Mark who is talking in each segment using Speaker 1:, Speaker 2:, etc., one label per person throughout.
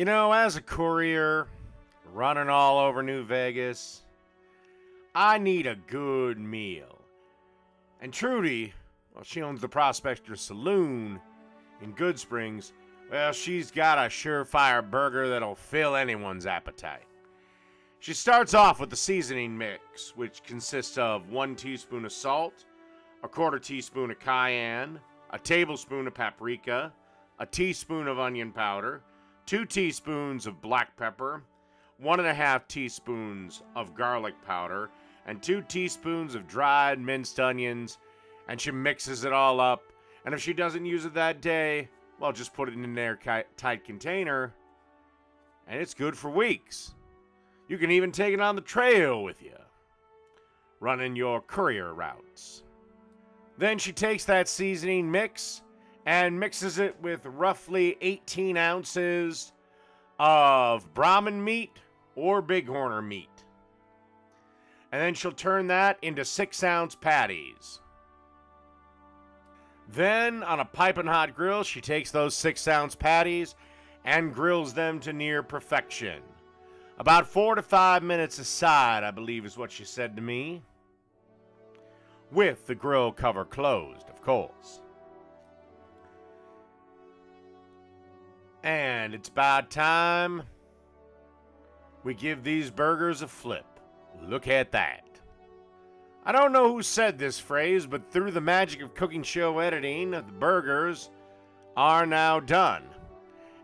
Speaker 1: You know, as a courier running all over New Vegas, I need a good meal. And Trudy, well, she owns the Prospector Saloon in Goodsprings. Well, she's got a surefire burger that'll fill anyone's appetite. She starts off with the seasoning mix, which consists of 1 teaspoon of salt, a 1/4 teaspoon of cayenne, a tablespoon of paprika, a teaspoon of onion powder, 2 teaspoons of black pepper, 1.5 teaspoons of garlic powder, and 2 teaspoons of dried minced onions, and she mixes it all up. And if she doesn't use it that day, well, just put it in an airtight container, and it's good for weeks. You can even take it on the trail with you, running your courier routes. Then she takes that seasoning mix and mixes it with roughly 18 ounces of Brahmin meat or bighorner meat. And then she'll turn that into 6-ounce patties. Then, on a piping hot grill, she takes those 6-ounce patties and grills them to near perfection. About 4 to 5 minutes aside, I believe is what she said to me. With the grill cover closed, of course. And it's about time we give these burgers a flip. Look at that. I don't know who said this phrase, but through the magic of cooking show editing, the burgers are now done.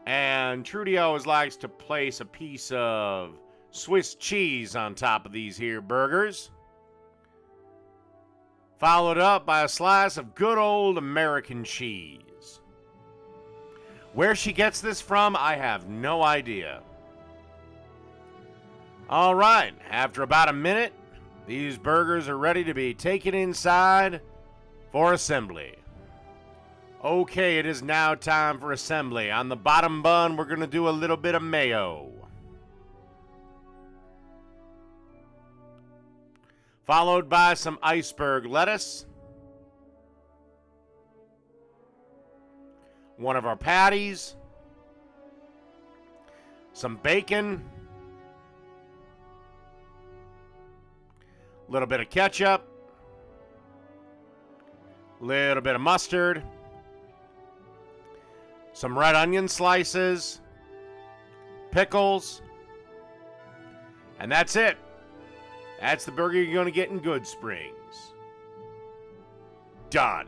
Speaker 1: And Trudy always likes to place a piece of Swiss cheese on top of these here burgers, followed up by a slice of good old American cheese. Where she gets this from, I have no idea. All right, after about a minute, these burgers are ready to be taken inside for assembly. Okay, it is now time for assembly. On the bottom bun, we're going to do a little bit of mayo, followed by some iceberg lettuce, one of our patties, some bacon, a little bit of ketchup, a little bit of mustard, some red onion slices, pickles, and that's it. That's the burger you're going to get in Goodsprings. Done.